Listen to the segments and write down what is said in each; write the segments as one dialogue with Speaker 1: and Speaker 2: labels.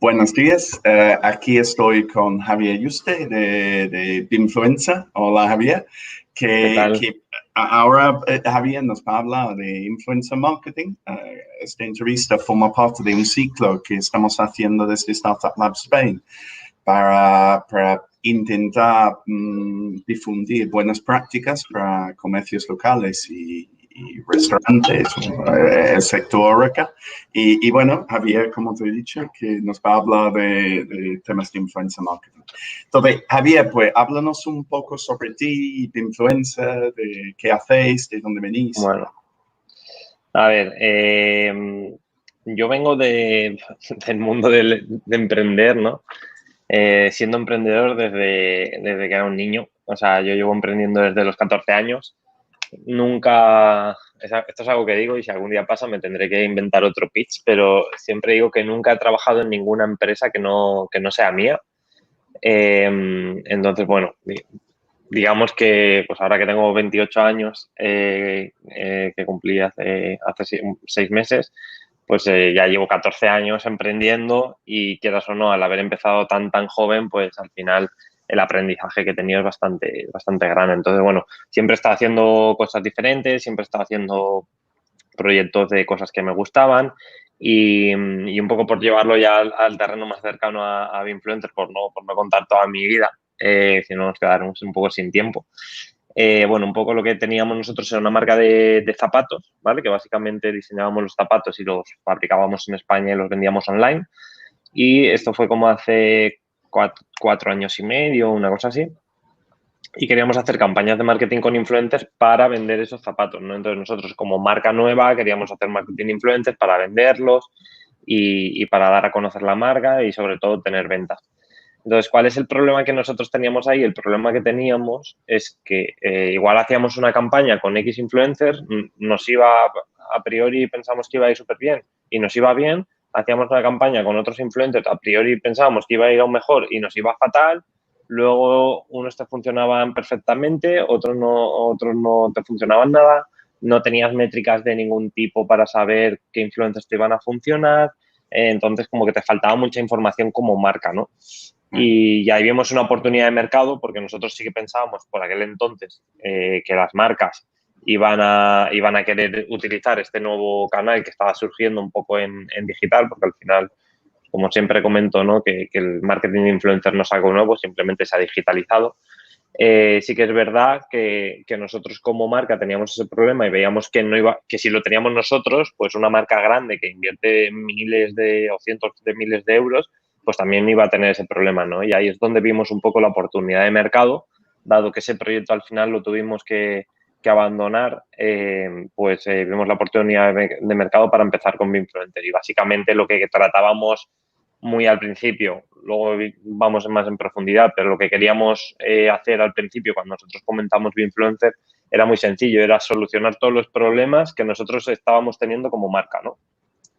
Speaker 1: Buenos días, aquí estoy con Javier Yuste de Influencer. Hola Javier,
Speaker 2: ¿Qué tal?
Speaker 1: ahora Javier nos va a hablar de Influencer Marketing. Esta entrevista forma parte de un ciclo que estamos haciendo desde Startup Lab Spain para intentar difundir buenas prácticas para comercios locales y restaurantes, el sector Horeca. Y bueno, Javier, como te he dicho, que nos va a hablar de temas de influencer marketing. Entonces, Javier, pues háblanos un poco sobre ti, de influencer, de qué hacéis, de dónde venís.
Speaker 2: Bueno, a ver, yo vengo del mundo de emprender, ¿no? Siendo emprendedor desde que era un niño. O sea, yo llevo emprendiendo desde los 14 años. Nunca, esto es algo que digo y si algún día pasa me tendré que inventar otro pitch, pero siempre digo que nunca he trabajado en ninguna empresa que no sea mía. Entonces, bueno, digamos que pues ahora que tengo 28 años, que cumplí hace 6 meses, pues ya llevo 14 años emprendiendo y quieras o no, al haber empezado tan joven, pues al final el aprendizaje que he tenido es bastante grande. Entonces, bueno, siempre he estado haciendo cosas diferentes, siempre he estado haciendo proyectos de cosas que me gustaban y un poco por llevarlo ya al terreno más cercano a Influencer, por no contar toda mi vida, si no nos quedaremos un poco sin tiempo. Bueno, un poco lo que teníamos nosotros era una marca de zapatos, ¿vale? Que básicamente diseñábamos los zapatos y los fabricábamos en España y los vendíamos online. Y esto fue como hace 4 años y medio, una cosa así. Y queríamos hacer campañas de marketing con influencers para vender esos zapatos, ¿no? Entonces nosotros como marca nueva queríamos hacer marketing influencers para venderlos y para dar a conocer la marca y sobre todo tener ventas. Entonces, ¿cuál es el problema que nosotros teníamos ahí? El problema que teníamos es que igual hacíamos una campaña con X influencers, nos iba, a priori pensamos que iba a ir súper bien y nos iba bien, hacíamos una campaña con otros influencers, a priori pensábamos que iba a ir aún mejor y nos iba fatal, luego unos te funcionaban perfectamente, otros no te funcionaban nada, no tenías métricas de ningún tipo para saber qué influencers te iban a funcionar, entonces como que te faltaba mucha información como marca, ¿no? Y ahí vimos una oportunidad de mercado porque nosotros sí que pensábamos por aquel entonces que las marcas iban a querer utilizar este nuevo canal que estaba surgiendo un poco en digital, porque al final, como siempre comento, ¿no? que el marketing de influencer no es algo nuevo, simplemente se ha digitalizado. Sí que es verdad que nosotros como marca teníamos ese problema y veíamos que si lo teníamos nosotros, pues una marca grande que invierte miles o cientos de miles de euros, pues también iba a tener ese problema, ¿no? Y ahí es donde vimos un poco la oportunidad de mercado, dado que ese proyecto al final lo tuvimos que abandonar, pues vimos la oportunidad de mercado para empezar con Influencer. Y básicamente lo que tratábamos muy al principio, luego vamos más en profundidad, pero lo que queríamos hacer al principio cuando nosotros comentamos Influencer era muy sencillo, era solucionar todos los problemas que nosotros estábamos teniendo como marca, ¿no?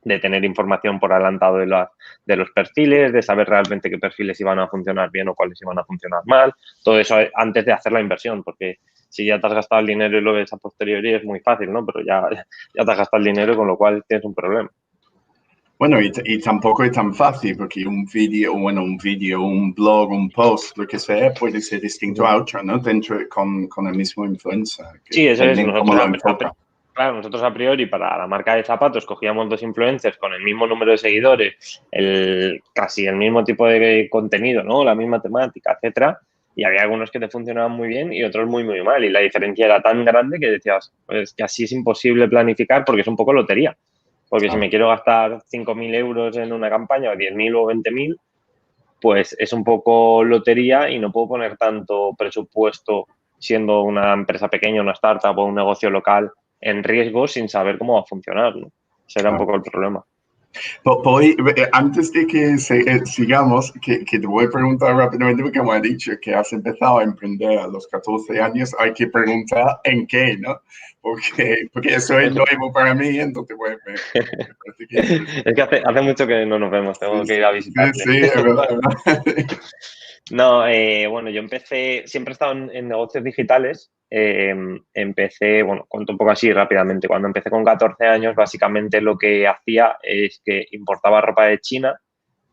Speaker 2: De tener información por adelantado de los perfiles, de saber realmente qué perfiles iban a funcionar bien o cuáles iban a funcionar mal, todo eso antes de hacer la inversión, porque si ya te has gastado el dinero y lo ves a posteriori es muy fácil, ¿no? Pero ya te has gastado el dinero, con lo cual tienes un problema.
Speaker 1: Bueno, y tampoco es tan fácil porque un vídeo, un blog, un post, lo que sea, puede ser distinto a otro, ¿no? Con el mismo influencer, que
Speaker 2: Sí, eso es.
Speaker 1: depende de cómo lo enfoca.
Speaker 2: Claro, nosotros a priori para la marca de zapatos cogíamos 2 influencers con el mismo número de seguidores, casi el mismo tipo de contenido, ¿no? La misma temática, etcétera. Y había algunos que te funcionaban muy bien y otros muy mal. Y la diferencia era tan grande que decías, pues que así es imposible planificar porque es un poco lotería. Porque si me quiero gastar 5.000 euros en una campaña, o 10.000 o 20.000, pues es un poco lotería y no puedo poner tanto presupuesto siendo una empresa pequeña, una startup o un negocio local en riesgo sin saber cómo va a funcionar, ¿no? Ese era un poco el problema.
Speaker 1: Antes de que sigamos, que te voy a preguntar rápidamente, porque como he dicho que has empezado a emprender a los 14 años, hay que preguntar en qué, ¿no? Porque eso es nuevo para mí, entonces me parece que es interesante.
Speaker 2: Es que hace mucho que no nos vemos, tengo que ir a visitarte.
Speaker 1: Sí, es verdad.
Speaker 2: No, bueno, yo siempre he estado en negocios digitales. Empecé, bueno, cuento un poco así rápidamente. Cuando empecé con 14 años, básicamente lo que hacía es que importaba ropa de China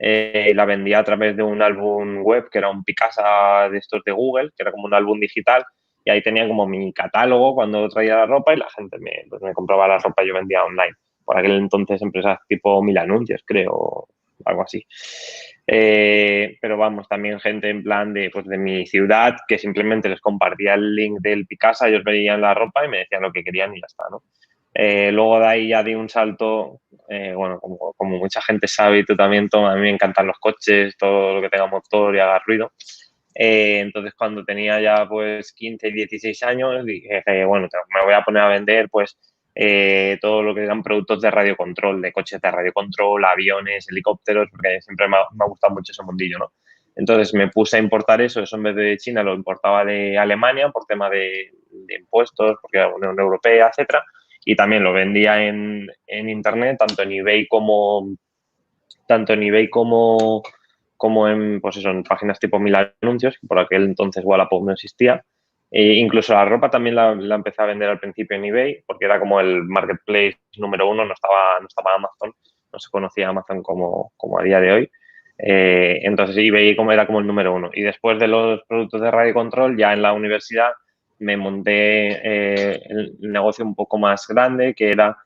Speaker 2: la vendía a través de un álbum web que era un Picasa de estos de Google, que era como un álbum digital, y ahí tenía como mi catálogo cuando traía la ropa y la gente me compraba la ropa y yo vendía online. Por aquel entonces empresas tipo Mil Anuncios, creo, algo así. Pero vamos, también gente en plan pues de mi ciudad que simplemente les compartía el link del Picasa, ellos veían la ropa y me decían lo que querían y ya está, ¿no? Luego de ahí ya di un salto, bueno, como mucha gente sabe y tú también, Tom, a mí me encantan los coches, todo lo que tenga motor y haga ruido. Entonces, cuando tenía ya pues 15 y 16 años, dije, bueno, me voy a poner a vender pues todo lo que eran productos de radiocontrol, de coches de radiocontrol, aviones, helicópteros, porque siempre me ha gustado mucho ese mundillo, ¿no? Entonces me puse a importar eso en vez de China lo importaba de Alemania por tema de impuestos, porque era Unión Europea, etcétera, y también lo vendía en internet, tanto en eBay como en, pues eso, en páginas tipo Mil Anuncios, que por aquel entonces Wallapop no existía. Incluso la ropa también la empecé a vender al principio en eBay, porque era como el marketplace número uno, no estaba Amazon, no se conocía Amazon como a día de hoy. Entonces eBay era como el número uno. Y después de los productos de radio control, ya en la universidad me monté el negocio un poco más grande, que era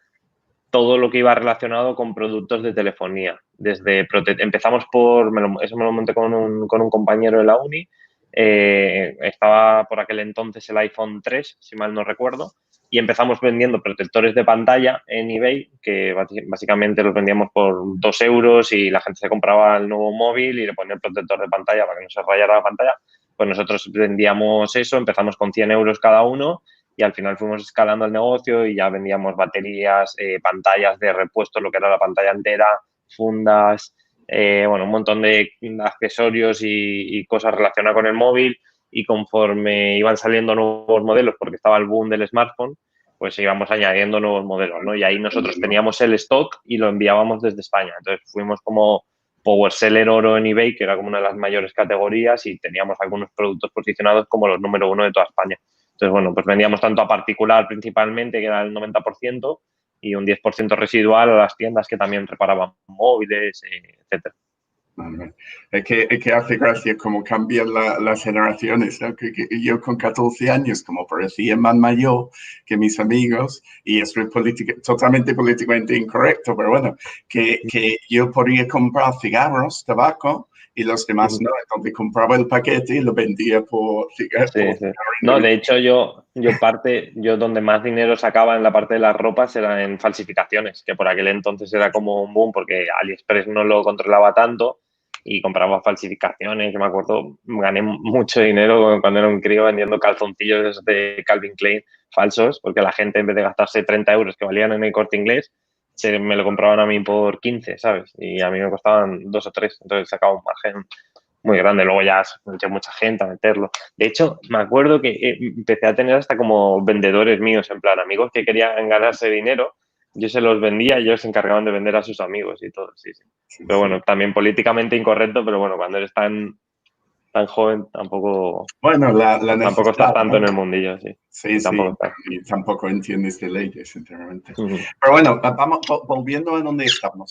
Speaker 2: todo lo que iba relacionado con productos de telefonía. Empezamos eso me lo monté con un compañero de la uni. Estaba por aquel entonces el iPhone 3, si mal no recuerdo, y empezamos vendiendo protectores de pantalla en eBay, que básicamente los vendíamos por 2 euros y la gente se compraba el nuevo móvil y le ponía el protector de pantalla para que no se rayara la pantalla. Pues nosotros vendíamos eso, empezamos con 100 euros cada uno y al final fuimos escalando el negocio y ya vendíamos baterías, pantallas de repuesto, lo que era la pantalla entera, fundas, bueno, un montón de accesorios y cosas relacionadas con el móvil. Y conforme iban saliendo nuevos modelos, porque estaba el boom del smartphone, pues íbamos añadiendo nuevos modelos, ¿no? Y ahí nosotros teníamos el stock y lo enviábamos desde España. Entonces fuimos como Power Seller Oro en eBay, que era como una de las mayores categorías, y teníamos algunos productos posicionados como los número uno de toda España. Entonces, bueno, pues vendíamos tanto a particular principalmente, que era el 90%, y un 10% residual a las tiendas que también reparaban móviles, etcétera.
Speaker 1: Es que hace gracia como cambian las generaciones, ¿no? Que yo con 14 años, como parecía más mayor que mis amigos, y esto es totalmente políticamente incorrecto, pero bueno, que yo podía comprar cigarros, tabaco, y los demás no. Entonces compraba el paquete y lo vendía por cigarros.
Speaker 2: Sí, sí. No, de hecho, yo donde más dinero sacaba en la parte de las ropas era en falsificaciones, que por aquel entonces era como un boom porque AliExpress no lo controlaba tanto y compraba falsificaciones. Yo me acuerdo, gané mucho dinero cuando era un crío vendiendo calzoncillos de Calvin Klein falsos, porque la gente en vez de gastarse 30 euros que valían en el Corte Inglés, me lo compraban a mí por 15, ¿sabes? Y a mí me costaban 2 o 3, entonces sacaba un margen muy grande. Luego ya mucha gente a meterlo. De hecho, me acuerdo que empecé a tener hasta como vendedores míos, en plan, amigos que querían ganarse dinero. Yo se los vendía y ellos se encargaban de vender a sus amigos y todo, sí. Pero bueno, también políticamente incorrecto, pero bueno, cuando eres tan joven tampoco,
Speaker 1: bueno,
Speaker 2: tampoco estás tanto en el mundillo, sí.
Speaker 1: Sí,
Speaker 2: tampoco
Speaker 1: y tampoco entiendes de leyes, sinceramente.
Speaker 2: Uh-huh.
Speaker 1: Pero bueno, vamos volviendo a donde estamos.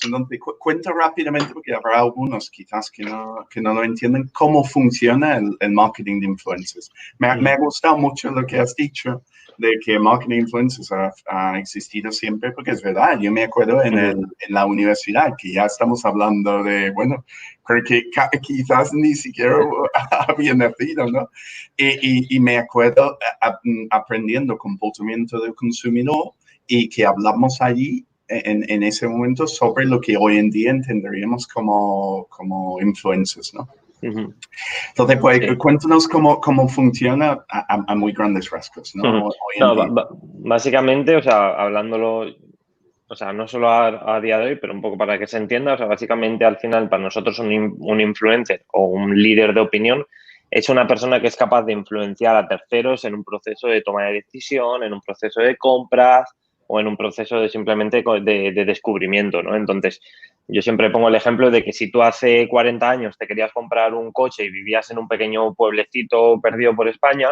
Speaker 1: Cuenta rápidamente, porque habrá algunos quizás que no lo entienden, cómo funciona el marketing de influencers. Me ha gustado mucho lo que has dicho de que marketing de influencers ha existido siempre, porque es verdad. Yo me acuerdo en la universidad que ya estamos hablando de, bueno, creo que quizás ni siquiera había nacido, ¿no? Y me acuerdo aprendiendo comportamiento del consumidor y que hablamos allí en ese momento sobre lo que hoy en día entenderíamos como influencers, ¿no?
Speaker 2: Uh-huh.
Speaker 1: Entonces, pues, sí. Cuéntanos cómo funciona a muy grandes rasgos, ¿no?
Speaker 2: Básicamente, o sea, hablándolo, o sea, no solo a día de hoy, pero un poco para que se entienda, o sea, básicamente al final para nosotros un influencer o un líder de opinión es una persona que es capaz de influenciar a terceros en un proceso de toma de decisión, en un proceso de compras o en un proceso de simplemente de descubrimiento, ¿no? Entonces, yo siempre pongo el ejemplo de que si tú hace 40 años te querías comprar un coche y vivías en un pequeño pueblecito perdido por España,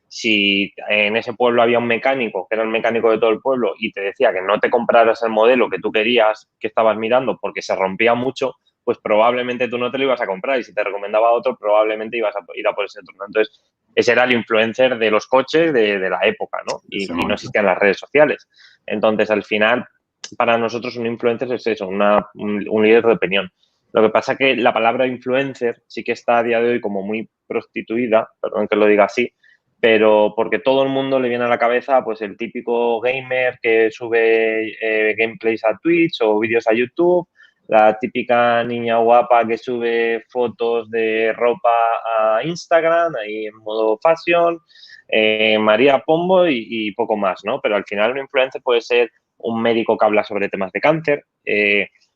Speaker 2: si en ese pueblo había un mecánico, que era el mecánico de todo el pueblo, y te decía que no te compraras el modelo que tú querías, que estabas mirando, porque se rompía mucho, pues probablemente tú no te lo ibas a comprar y si te recomendaba otro, probablemente ibas a ir a por ese otro, ¿no? Entonces, ese era el influencer de los coches de la época, ¿no? Y no existían las redes sociales. Entonces, al final, para nosotros un influencer es eso, un líder de opinión. Lo que pasa que la palabra influencer sí que está a día de hoy como muy prostituida, perdón que lo diga así, pero porque todo el mundo le viene a la cabeza pues el típico gamer que sube gameplays a Twitch o vídeos a YouTube, la típica niña guapa que sube fotos de ropa a Instagram, ahí en modo fashion, María Pombo y poco más, ¿no? Pero al final un influencer puede ser un médico que habla sobre temas de cáncer,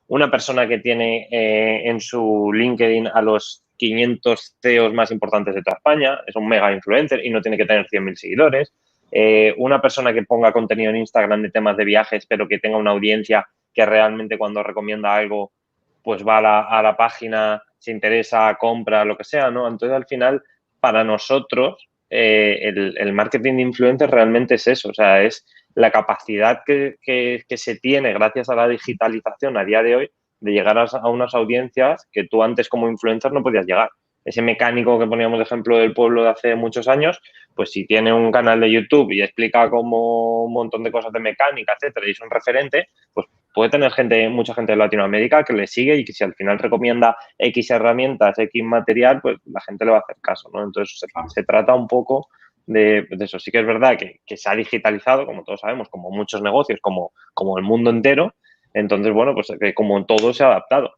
Speaker 2: una persona que tiene en su LinkedIn a los 500 CEOs más importantes de toda España, es un mega influencer y no tiene que tener 100.000 seguidores. Una persona que ponga contenido en Instagram de temas de viajes, pero que tenga una audiencia que realmente cuando recomienda algo, pues va a la página, se interesa, compra, lo que sea, ¿no? Entonces, al final, para nosotros, el marketing de influencers realmente es eso, o sea, es la capacidad que se tiene gracias a la digitalización a día de hoy de llegar a unas audiencias que tú antes como influencer no podías llegar. Ese mecánico que poníamos de ejemplo del pueblo de hace muchos años, pues si tiene un canal de YouTube y explica como un montón de cosas de mecánica, etcétera, y es un referente, pues puede tener mucha gente de Latinoamérica que le sigue y que si al final recomienda X herramientas, X material, pues la gente le va a hacer caso, ¿no? Entonces se trata un poco de eso. Sí que es verdad que se ha digitalizado, como todos sabemos, como muchos negocios, como el mundo entero. Entonces, bueno, pues que como todo se ha adaptado.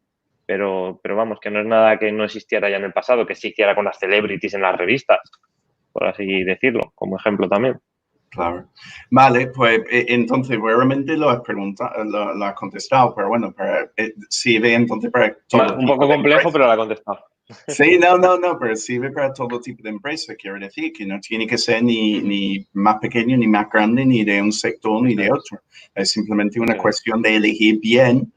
Speaker 2: Pero vamos, que no es nada que no existiera ya en el pasado, que sí hiciera con las celebrities en las revistas, por así decirlo, como ejemplo también.
Speaker 1: Claro. Vale, pues entonces realmente lo has preguntado, lo has contestado, pero bueno, sirve entonces para todo
Speaker 2: Un
Speaker 1: tipo
Speaker 2: poco
Speaker 1: de
Speaker 2: complejo,
Speaker 1: empresas.
Speaker 2: pero la he contestado.
Speaker 1: Sí, no, pero sirve para todo tipo de empresa, quiero decir, que no tiene que ser ni más pequeño, ni más grande, ni de un sector, ni de otro. Es simplemente una cuestión de elegir bien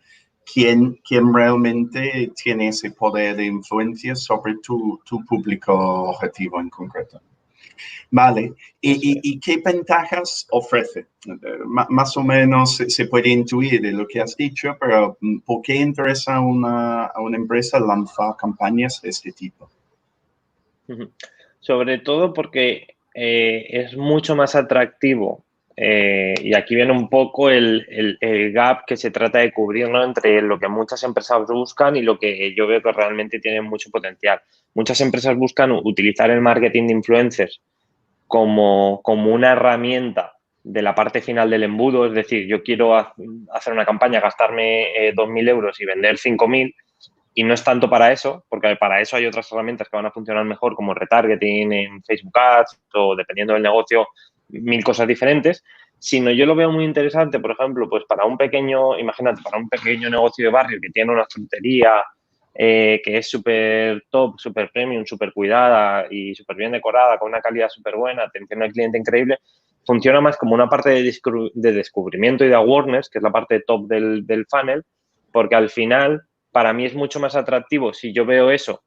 Speaker 1: quién realmente tiene ese poder de influencia sobre tu público objetivo en concreto. Vale, ¿y qué ventajas ofrece? Más o menos se puede intuir de lo que has dicho, pero ¿por qué interesa a una empresa lanzar campañas de este tipo?
Speaker 2: Sobre todo porque es mucho más atractivo y aquí viene un poco el gap que se trata de cubrir, ¿no? Entre lo que muchas empresas buscan y lo que yo veo que realmente tiene mucho potencial. Muchas empresas buscan utilizar el marketing de influencers como una herramienta de la parte final del embudo, es decir, yo quiero hacer una campaña, gastarme 2.000 euros y vender 5.000, y no es tanto para eso, porque para eso hay otras herramientas que van a funcionar mejor, como retargeting en Facebook Ads o dependiendo del negocio, 1.000 cosas diferentes, sino yo lo veo muy interesante, por ejemplo, pues para un pequeño, imagínate, para un pequeño negocio de barrio que tiene una frutería que es súper top, súper premium, súper cuidada y súper bien decorada, con una calidad súper buena, atención al cliente increíble, funciona más como una parte de descubrimiento y de awareness, que es la parte top del funnel, porque al final para mí es mucho más atractivo si yo veo eso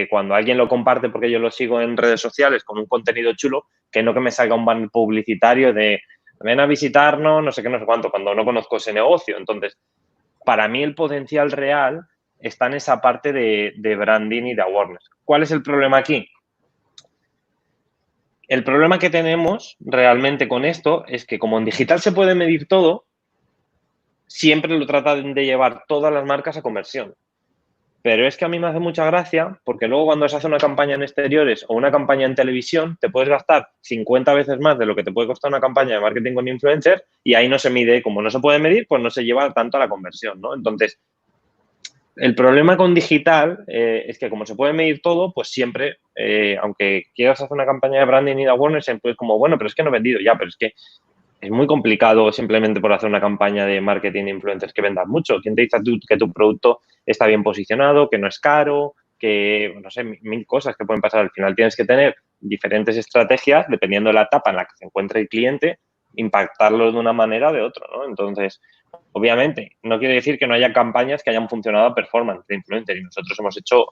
Speaker 2: cuando alguien lo comparte porque yo lo sigo en redes sociales con un contenido chulo, que no que me salga un banner publicitario de ven a visitarnos, no sé qué, no sé cuánto, cuando no conozco ese negocio. Entonces, para mí el potencial real está en esa parte de branding y de awareness. ¿Cuál es el problema aquí? El problema que tenemos realmente con esto es que como en digital se puede medir todo, siempre lo tratan de llevar todas las marcas a conversión. Pero es que a mí me hace mucha gracia porque luego cuando se hace una campaña en exteriores o una campaña en televisión, te puedes gastar 50 veces más de lo que te puede costar una campaña de marketing con influencers y ahí no se mide, como no se puede medir, pues no se lleva tanto a la conversión, ¿no? Entonces, el problema con digital es que como se puede medir todo, pues siempre, aunque quieras hacer una campaña de branding y de awareness, siempre es como, bueno, pero es que no he vendido ya, pero es que es muy complicado simplemente por hacer una campaña de marketing de influencers que vendas mucho. ¿Quién te dice que tu producto está bien posicionado, que no es caro, que, no sé, 1.000 cosas que pueden pasar? Al final tienes que tener diferentes estrategias dependiendo de la etapa en la que se encuentre el cliente, impactarlo de una manera o de otra, ¿no? Entonces, obviamente, no quiere decir que no haya campañas que hayan funcionado a performance de influencer y nosotros hemos hecho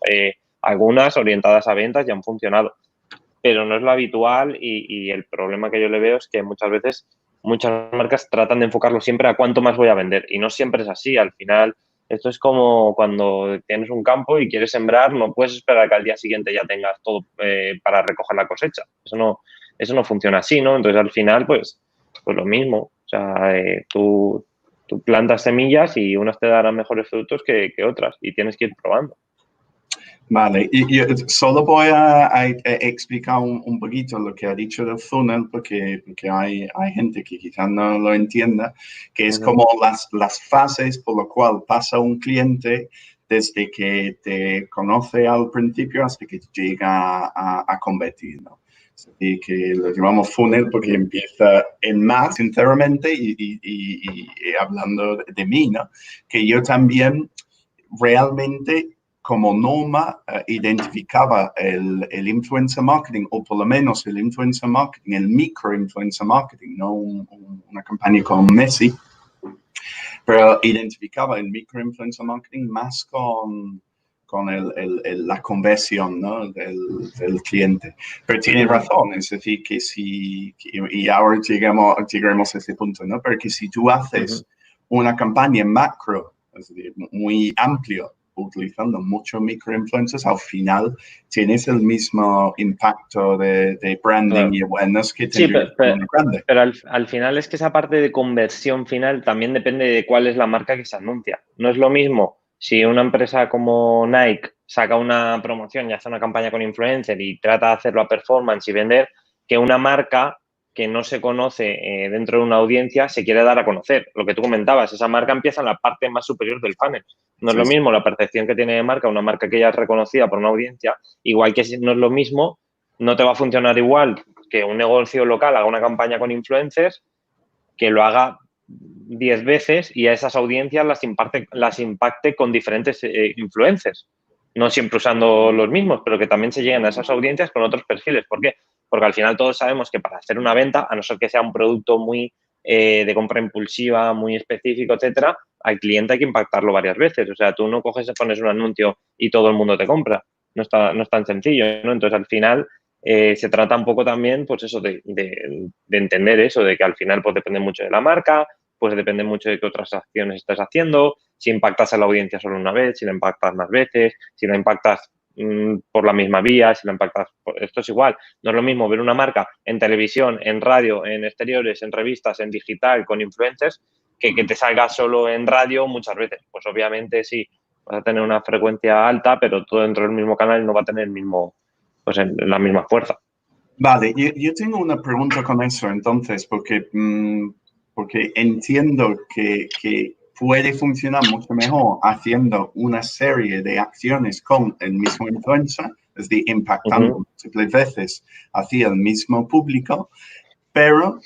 Speaker 2: algunas orientadas a ventas y han funcionado, pero no es lo habitual y el problema que yo le veo es que muchas veces muchas marcas tratan de enfocarlo siempre a cuánto más voy a vender y no siempre es así. Al final Esto es como cuando tienes un campo y quieres sembrar, no puedes esperar que al día siguiente ya tengas todo para recoger la cosecha. Eso no funciona así, ¿no? Entonces, al final, pues lo mismo. O sea, tú plantas semillas y unas te darán mejores frutos que otras y tienes que ir probando.
Speaker 1: Vale, y yo solo voy a explicar un poquito lo que ha dicho del funnel, porque hay gente que quizás no lo entienda, que es como las fases por lo cual pasa un cliente desde que te conoce al principio hasta que llega a convertir, ¿no? Y que lo llamamos funnel porque empieza en más, sinceramente, y hablando de mí, ¿no? Que yo también realmente como norma identificaba el influencer marketing, o por lo menos el influencer marketing, el micro influencer marketing, no una campaña con Messi, pero identificaba el micro influencer marketing más con la conversión, ¿no? del cliente. Pero tiene razón, es decir, que si, y ahora llegaremos a ese punto, ¿no? Pero que si tú haces una campaña macro, es decir, muy amplio, utilizando muchos microinfluencers, al final tienes el mismo impacto de branding y awareness que tendría una grande.
Speaker 2: Pero al final es que esa parte de conversión final también depende de cuál es la marca que se anuncia. No es lo mismo si una empresa como Nike saca una promoción y hace una campaña con influencer y trata de hacerlo a performance y vender, que una marca que no se conoce dentro de una audiencia se quiere dar a conocer. Lo que tú comentabas, esa marca empieza en la parte más superior del funnel. No es lo mismo la percepción que tiene de marca, una marca que ya es reconocida por una audiencia, igual que no es lo mismo, no te va a funcionar igual que un negocio local haga una campaña con influencers, que lo haga 10 veces y a esas audiencias las impacte con diferentes influencers. No siempre usando los mismos, pero que también se lleguen a esas audiencias con otros perfiles. ¿Por qué? Porque al final todos sabemos que para hacer una venta, a no ser que sea un producto muy de compra impulsiva, muy específico, etcétera, al cliente hay que impactarlo varias veces. O sea, tú no coges y pones un anuncio y todo el mundo te compra. No es tan sencillo, ¿no? Entonces, al final, se trata un poco también, pues eso, de entender eso, de que al final pues depende mucho de la marca, pues depende mucho de qué otras acciones estás haciendo, si impactas a la audiencia solo una vez, si la impactas más veces, si la impactas por la misma vía, si la impactas... Esto es igual, no es lo mismo ver una marca en televisión, en radio, en exteriores, en revistas, en digital, con influencers, que te salga solo en radio muchas veces. Pues obviamente sí, vas a tener una frecuencia alta, pero todo dentro del mismo canal no va a tener el mismo, pues en la misma fuerza.
Speaker 1: Vale, yo tengo una pregunta con eso, entonces, porque entiendo que puede funcionar mucho mejor haciendo una serie de acciones con el mismo influencer, es decir, impactando múltiples veces hacia el mismo público, pero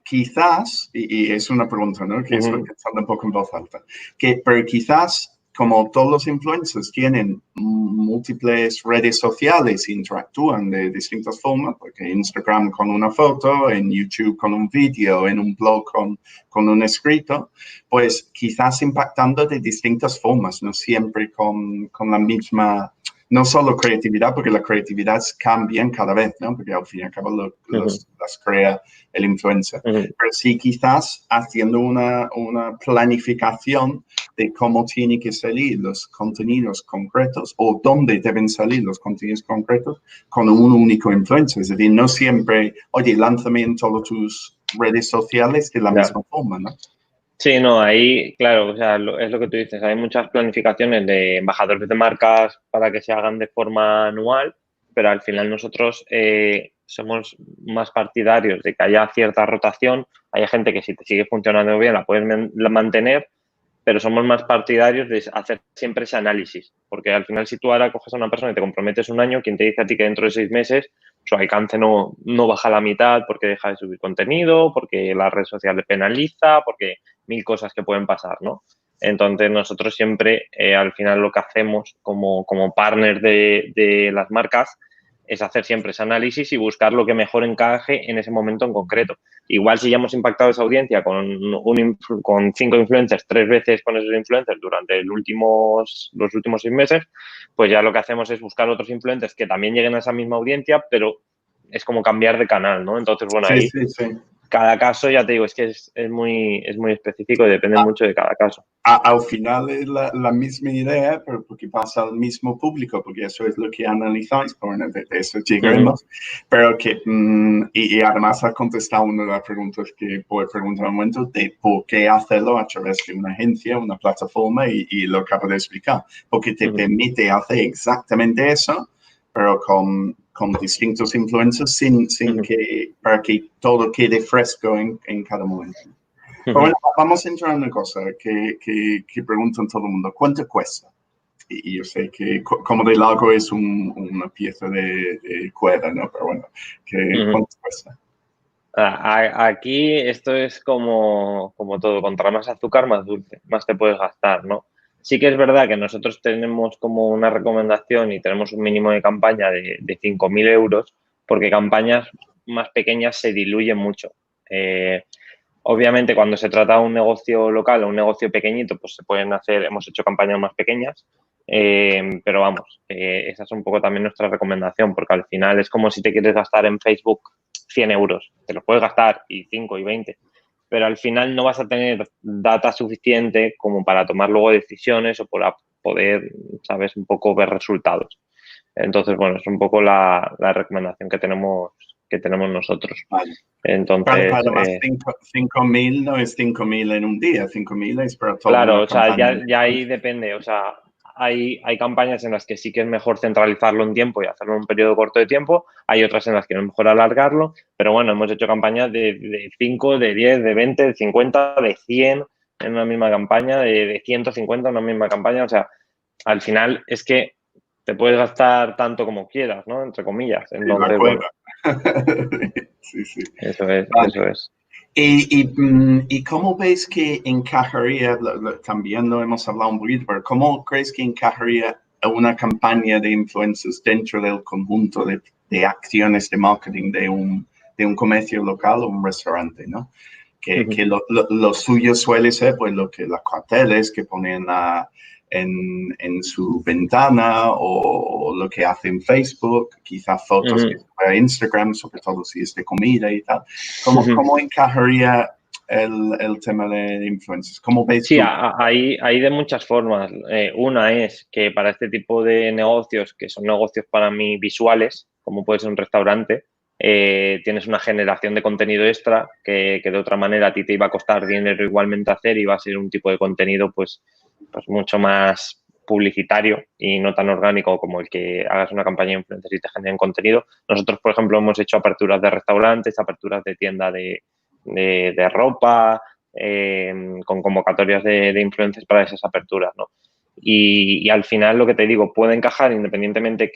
Speaker 1: quizás, y es una pregunta, ¿no? Que estoy pensando un poco en voz alta, pero quizás como todos los influencers tienen múltiples redes sociales, interactúan de distintas formas, porque Instagram con una foto, en YouTube con un vídeo, en un blog con un escrito, pues quizás impactando de distintas formas, no siempre con la misma, no solo creatividad, porque la creatividad cambia cada vez, ¿no? Porque al fin y al cabo las crea el influencer. Pero sí quizás haciendo una planificación de cómo tienen que salir los contenidos concretos o dónde deben salir los contenidos concretos con un único influencer. Es decir, no siempre, oye, lánzame en todas tus redes sociales de la misma forma, ¿no?
Speaker 2: Sí, no, ahí, claro, o sea, es lo que tú dices, hay muchas planificaciones de embajadores de marcas para que se hagan de forma anual, pero al final nosotros somos más partidarios de que haya cierta rotación, hay gente que si te sigue funcionando bien la puedes mantener, pero somos más partidarios de hacer siempre ese análisis, porque al final si tú ahora coges a una persona y te comprometes un año, quien te dice a ti que dentro de 6 meses su alcance no baja a la mitad porque deja de subir contenido, porque la red social le penaliza, porque 1000 cosas que pueden pasar, ¿no? Entonces nosotros siempre al final lo que hacemos como partner de las marcas es hacer siempre ese análisis y buscar lo que mejor encaje en ese momento en concreto. Igual si ya hemos impactado esa audiencia con 5 influencers, 3 veces con esos influencers durante los últimos 6 meses, pues ya lo que hacemos es buscar otros influencers que también lleguen a esa misma audiencia, pero es como cambiar de canal, ¿no? Entonces, bueno, ahí
Speaker 1: Sí.
Speaker 2: cada caso, ya te digo, es que es muy específico y depende mucho de cada caso.
Speaker 1: Al final es la misma idea, pero porque pasa al mismo público, porque eso es lo que analizáis, bueno, de eso llegaremos, pero que, y además ha contestado una de las preguntas que puedo preguntar un momento, de por qué hacerlo a través de una agencia, una plataforma, y lo acabo de explicar, porque te permite hacer exactamente eso, pero con distintos influencers para que todo quede fresco en cada momento. Pero bueno, vamos a entrar en una cosa que preguntan todo el mundo. ¿Cuánto cuesta? Y yo sé que como de largo es una pieza de cuerda, ¿no? Pero bueno, ¿cuánto cuesta?
Speaker 2: Aquí esto es como todo, contra más azúcar, más dulce, más te puedes gastar, ¿no? Sí que es verdad que nosotros tenemos como una recomendación y tenemos un mínimo de campaña de 5.000 euros, porque campañas más pequeñas se diluyen mucho. Obviamente, cuando se trata de un negocio local o un negocio pequeñito, pues se pueden hacer, hemos hecho campañas más pequeñas, pero vamos, esa es un poco también nuestra recomendación, porque al final es como si te quieres gastar en Facebook 100 euros, te los puedes gastar y 5 y 20, pero al final no vas a tener data suficiente como para tomar luego decisiones o para poder, sabes, un poco ver resultados. Entonces, bueno, es un poco la recomendación que tenemos nosotros.
Speaker 1: Vale.
Speaker 2: Entonces,
Speaker 1: para más 5.000 no es 5.000 en un día, 5.000 es para toda
Speaker 2: claro,
Speaker 1: una
Speaker 2: o sea,
Speaker 1: campaña.
Speaker 2: ya ahí depende, o sea, hay campañas en las que sí que es mejor centralizarlo en tiempo y hacerlo en un periodo corto de tiempo, hay otras en las que es mejor alargarlo, pero bueno, hemos hecho campañas de 5, de 10, de 20, de 50, de 100 en una misma campaña, de 150 en una misma campaña, o sea, al final es que te puedes gastar tanto como quieras, ¿no? Entre comillas. Entonces, bueno.
Speaker 1: Sí, sí.
Speaker 2: Eso es,
Speaker 1: vale.
Speaker 2: eso es.
Speaker 1: ¿Y cómo veis que encajaría, también lo hemos hablado un poquito, pero cómo crees que encajaría una campaña de influencers dentro del conjunto de acciones de marketing de un comercio local o un restaurante, ¿no? Que lo suyo suele ser, pues, los carteles que ponen en su ventana o lo que hace en Facebook, quizás fotos que sube a Instagram, sobre todo si es de comida y tal. ¿Cómo encajaría el tema de influencers? ¿Cómo ves
Speaker 2: Sí,
Speaker 1: tú?
Speaker 2: hay de muchas formas. Una es que para este tipo de negocios, que son negocios para mí visuales, como puede ser un restaurante, tienes una generación de contenido extra que de otra manera a ti te iba a costar dinero igualmente hacer y va a ser un tipo de contenido pues mucho más publicitario y no tan orgánico como el que hagas una campaña de influencers y te generen contenido. Nosotros, por ejemplo, hemos hecho aperturas de restaurantes, aperturas de tienda de ropa, con convocatorias de influencers para esas aperturas, ¿no? Y al final, lo que te digo, puede encajar independientemente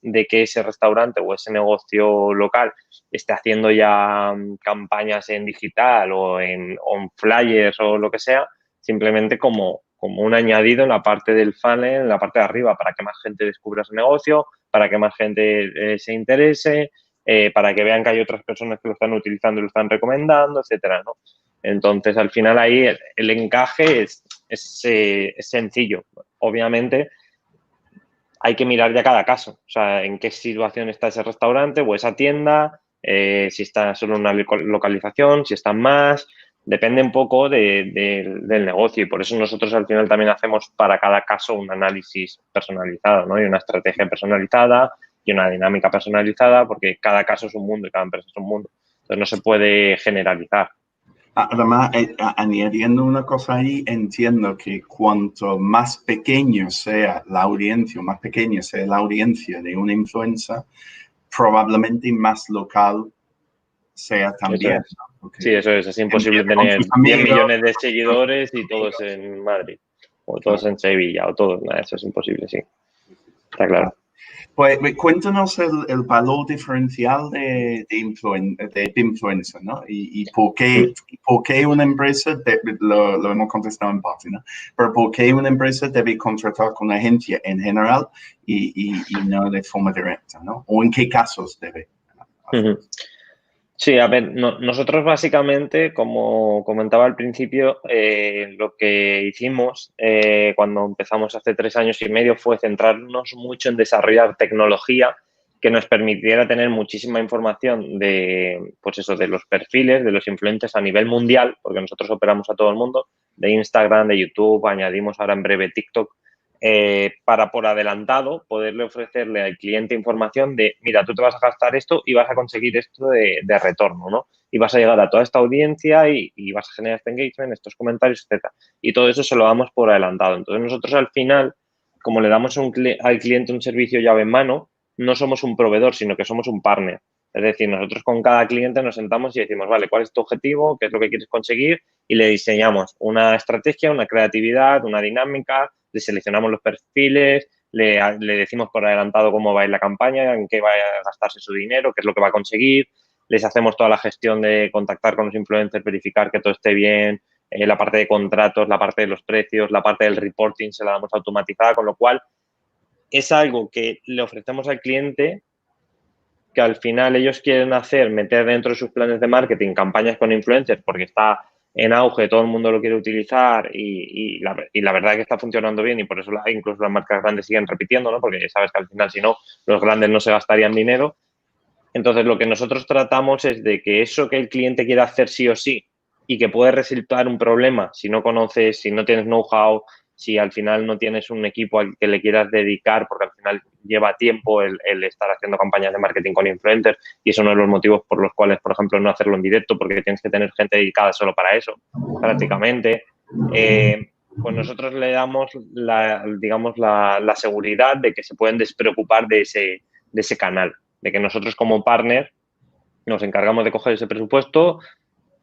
Speaker 2: de que ese restaurante o ese negocio local esté haciendo ya campañas en digital o en flyers o lo que sea, simplemente como un añadido en la parte del funnel, en la parte de arriba, para que más gente descubra ese negocio, para que más gente se interese, para que vean que hay otras personas que lo están utilizando y lo están recomendando, etcétera, ¿no? Entonces, al final ahí el encaje es sencillo. Obviamente, hay que mirar ya cada caso. O sea, en qué situación está ese restaurante o esa tienda, si está solo en una localización, si están más. Depende un poco del negocio y por eso nosotros al final también hacemos para cada caso un análisis personalizado, ¿no? Y una estrategia personalizada y una dinámica personalizada porque cada caso es un mundo y cada empresa es un mundo. Entonces, no se puede generalizar.
Speaker 1: Además, añadiendo una cosa ahí, entiendo que cuanto más pequeño sea la audiencia, más pequeña sea la audiencia de una influencer, probablemente más local sea también.
Speaker 2: Eso es. ¿No? Sí, eso es. Es imposible tener 10 millones de seguidores y todos en Madrid, o todos en Sevilla, o todos. Nada, eso es imposible, sí. Está claro.
Speaker 1: Pues cuéntanos el valor diferencial de influencer, ¿no? Y por qué una empresa, lo hemos contestado en parte, ¿no? Pero por qué una empresa debe contratar con una agencia en general y no de forma directa, ¿no? O en qué casos debe.
Speaker 2: Sí, a ver, nosotros básicamente, como comentaba al principio, lo que hicimos cuando empezamos hace 3 años y medio fue centrarnos mucho en desarrollar tecnología que nos permitiera tener muchísima información de, pues eso, de los perfiles, de los influencers a nivel mundial, porque nosotros operamos a todo el mundo, de Instagram, de YouTube, añadimos ahora en breve TikTok, para por adelantado poderle ofrecerle al cliente información de, mira, tú te vas a gastar esto y vas a conseguir esto de retorno, ¿no? Y vas a llegar a toda esta audiencia y vas a generar este engagement, estos comentarios, etcétera. Y todo eso se lo damos por adelantado. Entonces, nosotros al final, como le damos al cliente un servicio llave en mano, no somos un proveedor, sino que somos un partner. Es decir, nosotros con cada cliente nos sentamos y decimos, vale, ¿cuál es tu objetivo? ¿Qué es lo que quieres conseguir? Y le diseñamos una estrategia, una creatividad, una dinámica, le seleccionamos los perfiles, le decimos por adelantado cómo va a ir la campaña, en qué va a gastarse su dinero, qué es lo que va a conseguir, les hacemos toda la gestión de contactar con los influencers, verificar que todo esté bien, la parte de contratos, la parte de los precios, la parte del reporting se la damos automatizada, con lo cual es algo que le ofrecemos al cliente que al final ellos quieren hacer, meter dentro de sus planes de marketing campañas con influencers porque está en auge, todo el mundo lo quiere utilizar y la verdad es que está funcionando bien y por eso incluso las marcas grandes siguen repitiendo, ¿no? Porque sabes que al final si no, los grandes no se gastarían dinero. Entonces lo que nosotros tratamos es de que eso que el cliente quiere hacer sí o sí y que puede resultar un problema si no conoces, si no tienes know-how, si al final no tienes un equipo al que le quieras dedicar, porque al final lleva tiempo el estar haciendo campañas de marketing con influencers y es uno de los motivos por los cuales, por ejemplo, no hacerlo en directo, porque tienes que tener gente dedicada solo para eso, prácticamente. Pues nosotros le damos la seguridad de que se pueden despreocupar de ese canal, de que nosotros como partner nos encargamos de coger ese presupuesto,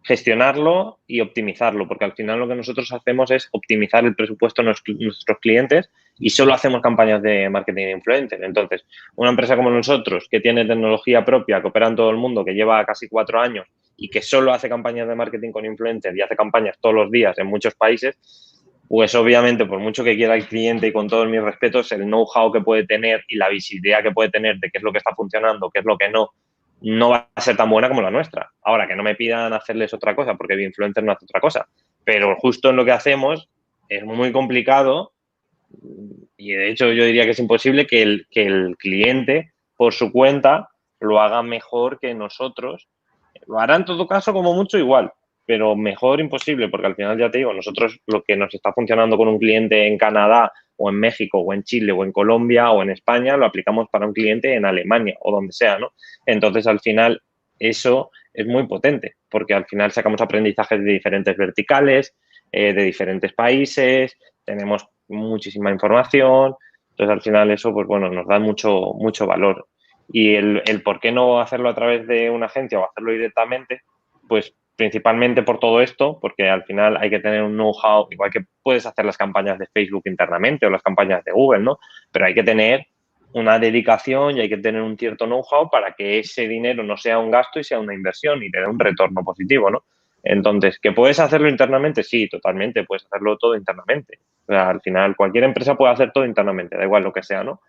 Speaker 2: gestionarlo y optimizarlo, porque al final lo que nosotros hacemos es optimizar el presupuesto de nuestros clientes y solo hacemos campañas de marketing influencer. Entonces, una empresa como nosotros, que tiene tecnología propia, que opera en todo el mundo, que lleva casi 4 años y que solo hace campañas de marketing con influencers y hace campañas todos los días en muchos países, pues obviamente, por mucho que quiera el cliente y con todos mis respetos, el know-how que puede tener y la visibilidad que puede tener de qué es lo que está funcionando, qué es lo que no va a ser tan buena como la nuestra. Ahora, que no me pidan hacerles otra cosa, porque el influencer no hace otra cosa. Pero justo en lo que hacemos es muy complicado y de hecho yo diría que es imposible que el cliente, por su cuenta, lo haga mejor que nosotros. Lo hará en todo caso como mucho igual, pero mejor imposible, porque al final ya te digo, nosotros lo que nos está funcionando con un cliente en Canadá o en México o en Chile o en Colombia o en España, lo aplicamos para un cliente en Alemania o donde sea, ¿no? Entonces, al final, eso es muy potente, porque al final sacamos aprendizajes de diferentes verticales, de diferentes países, tenemos muchísima información, entonces al final eso, pues bueno, nos da mucho, mucho valor. Y el por qué no hacerlo a través de una agencia o hacerlo directamente, pues principalmente por todo esto, porque al final hay que tener un know-how, igual que puedes hacer las campañas de Facebook internamente o las campañas de Google, ¿no? Pero hay que tener una dedicación y hay que tener un cierto know-how para que ese dinero no sea un gasto y sea una inversión y te dé un retorno positivo, ¿no? Entonces, ¿que puedes hacerlo internamente? Sí, totalmente, puedes hacerlo todo internamente. O sea, al final cualquier empresa puede hacer todo internamente, da igual lo que sea, ¿no?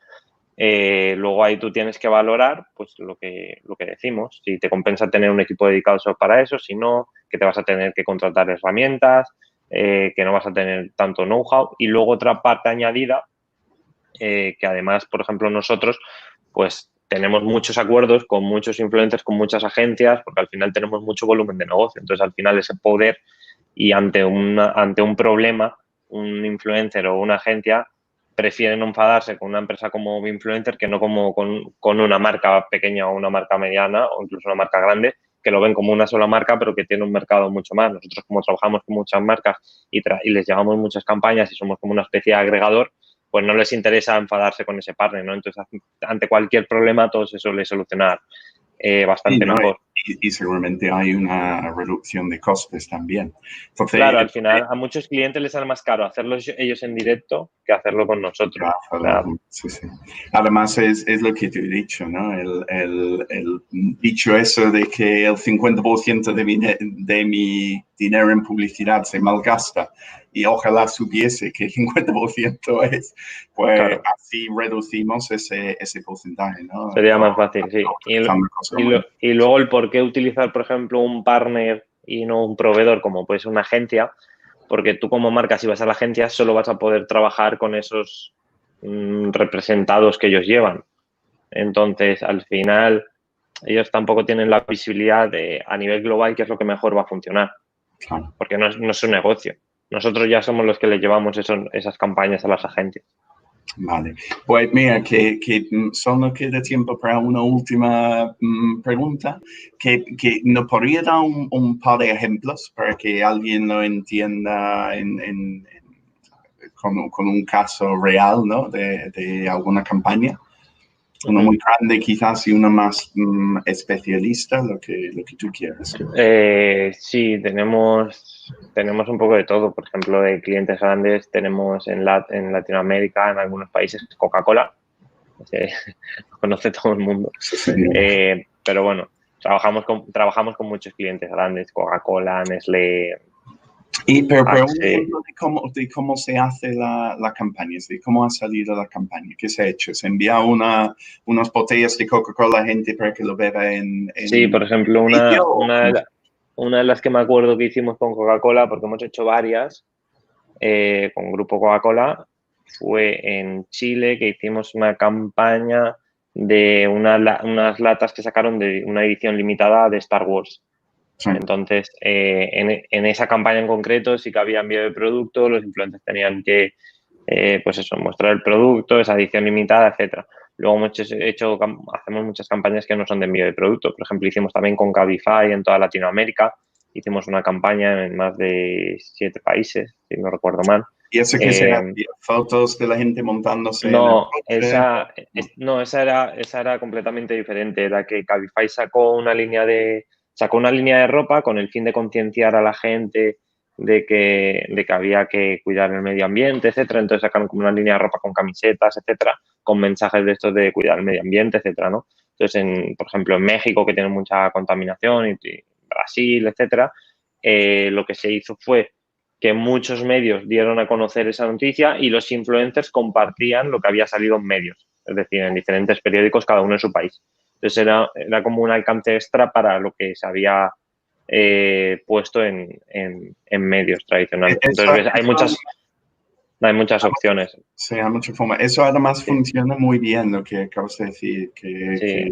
Speaker 2: Luego ahí tú tienes que valorar pues lo que decimos, si te compensa tener un equipo dedicado solo para eso, si no, que te vas a tener que contratar herramientas, que no vas a tener tanto know-how. Y luego otra parte añadida, que además, por ejemplo, nosotros pues tenemos muchos acuerdos con muchos influencers, con muchas agencias, porque al final tenemos mucho volumen de negocio. Entonces, al final ese poder y ante un problema, un influencer o una agencia prefieren enfadarse con una empresa como influencer que no como con una marca pequeña o una marca mediana o incluso una marca grande, que lo ven como una sola marca pero que tiene un mercado mucho más. Nosotros, como trabajamos con muchas marcas y les llevamos muchas campañas y somos como una especie de agregador, pues no les interesa enfadarse con ese partner, ¿no? Entonces, ante cualquier problema, todo se suele solucionar bastante
Speaker 1: ¿no?
Speaker 2: mejor.
Speaker 1: Y seguramente hay una reducción de costes también. Entonces,
Speaker 2: Claro, al final a muchos clientes les sale más caro hacerlo ellos en directo que hacerlo con nosotros.
Speaker 1: claro, sí, sí. Además, es lo que te he dicho, ¿no? El dicho eso de que el 50% de mi dinero en publicidad se malgasta y ojalá supiese que el 50% es, pues
Speaker 2: Claro,
Speaker 1: así reducimos ese porcentaje, ¿no?
Speaker 2: sería más fácil, sí. Y luego el por qué utilizar, por ejemplo, un partner y no un proveedor, como puede ser una agencia, porque tú como marca, si vas a la agencia, solo vas a poder trabajar con esos representados que ellos llevan. Entonces, al final, ellos tampoco tienen la visibilidad de a nivel global qué es lo que mejor va a funcionar, porque no es un negocio. Nosotros ya somos los que le llevamos esas campañas a las agencias.
Speaker 1: Vale, pues mira, que solo queda tiempo para una última pregunta, que nos podría dar un par de ejemplos para que alguien lo entienda con un caso real, ¿no? De alguna campaña. Uno muy grande quizás y uno más especialista, lo que tú quieras.
Speaker 2: Sí, tenemos un poco de todo. Por ejemplo, de clientes grandes tenemos en Latinoamérica, en algunos países, Coca-Cola. Lo conoce todo el mundo.
Speaker 1: Sí.
Speaker 2: Pero bueno, trabajamos con muchos clientes grandes, Coca-Cola, Nestlé.
Speaker 1: Pero un ejemplo de cómo se hace la campaña, de cómo ha salido la campaña, ¿qué se ha hecho? ¿Se envía unas botellas de Coca-Cola a la gente para que lo beba en
Speaker 2: Sí, por ejemplo, una de las que me acuerdo que hicimos con Coca-Cola, porque hemos hecho varias, con Grupo Coca-Cola, fue en Chile, que hicimos una campaña de unas latas que sacaron de una edición limitada de Star Wars. Sí. Entonces, en esa campaña en concreto sí que había envío de producto, los influencers tenían que, pues eso, mostrar el producto, esa edición limitada, etcétera. Luego hacemos muchas campañas que no son de envío de producto. Por ejemplo, hicimos también con Cabify en toda Latinoamérica. Hicimos una campaña en más de 7 países, si no recuerdo mal.
Speaker 1: ¿Y eso que sea fotos de la gente montándose?
Speaker 2: No, esa era completamente diferente. Era que Cabify sacó una línea de ropa con el fin de concienciar a la gente de que había que cuidar el medio ambiente, etcétera. Entonces sacaron como una línea de ropa con camisetas, etcétera, con mensajes de estos de cuidar el medio ambiente, etcétera, ¿no? Entonces, por ejemplo, en México, que tiene mucha contaminación, y Brasil, etcétera, lo que se hizo fue que muchos medios dieron a conocer esa noticia y los influencers compartían lo que había salido en medios, es decir, en diferentes periódicos, cada uno en su país. Entonces era como un alcance extra para lo que se había puesto en medios tradicionales. Entonces hay muchas opciones.
Speaker 1: Sí, hay mucha forma. Eso además funciona muy bien, lo que acabas de decir.
Speaker 2: Sí,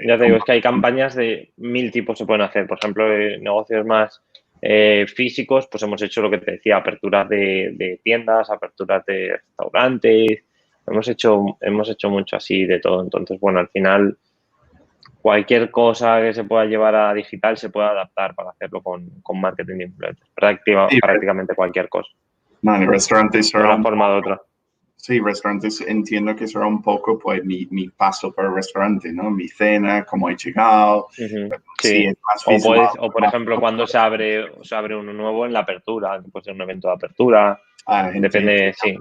Speaker 2: ya te digo, es que hay campañas de 1000 tipos se pueden hacer. Por ejemplo, negocios más físicos, pues hemos hecho lo que te decía, aperturas de tiendas, aperturas de restaurantes. Hemos hecho mucho así de todo. Entonces, bueno, al final cualquier cosa que se pueda llevar a digital se puede adaptar para hacerlo con marketing de influencers. Prácticamente cualquier cosa.
Speaker 1: Vale, restaurantes
Speaker 2: de una forma u otra.
Speaker 1: Sí, restaurantes entiendo que será un poco pues mi paso por el restaurante, ¿no? Mi cena, cómo he llegado.
Speaker 2: Sí. O por ejemplo, cuando se abre uno nuevo en la apertura, puede ser un evento de apertura. Depende, sí.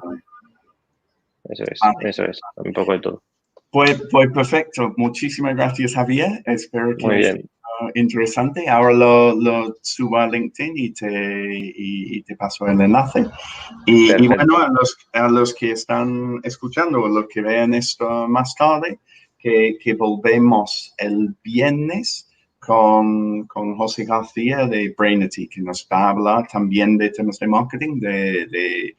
Speaker 2: Eso es, un poco de todo.
Speaker 1: Pues perfecto. Muchísimas gracias, Javier. Espero que
Speaker 2: muy bien.
Speaker 1: Interesante. Ahora lo subo a LinkedIn y te paso el enlace. Y bueno, a los que están escuchando o los que vean esto más tarde, que volvemos el viernes con José García de Brainity, que nos va a hablar también de temas de marketing, de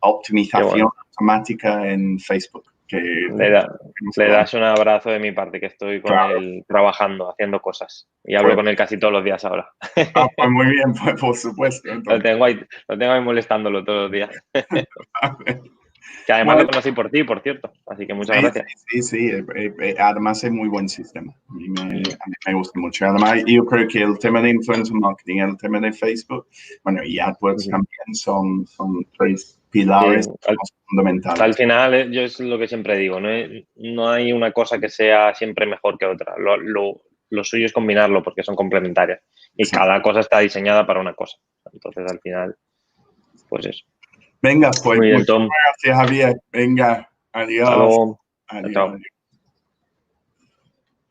Speaker 1: optimización automática en Facebook.
Speaker 2: Le das un abrazo de mi parte, que estoy con él trabajando, haciendo cosas. Y hablo con él casi todos los días ahora.
Speaker 1: Pues muy bien, pues por supuesto.
Speaker 2: Lo tengo ahí molestándolo todos los días. Que además lo conocí por ti, por cierto. Así que muchas gracias.
Speaker 1: Sí. Además es muy buen sistema. A mí me gusta mucho. Además, yo creo que el tema de influencer marketing, el tema de Facebook, bueno, y AdWords también son 3 pilares fundamentales.
Speaker 2: Al final, yo es lo que siempre digo, no hay una cosa que sea siempre mejor que otra. Lo suyo es combinarlo porque son complementarias. Y cada cosa está diseñada para una cosa. Entonces, al final, pues eso.
Speaker 1: Venga, pues
Speaker 2: muy bien,
Speaker 1: muchas gracias, Javier. Venga, adiós.
Speaker 2: Hasta luego.
Speaker 1: Adiós.
Speaker 2: Chao.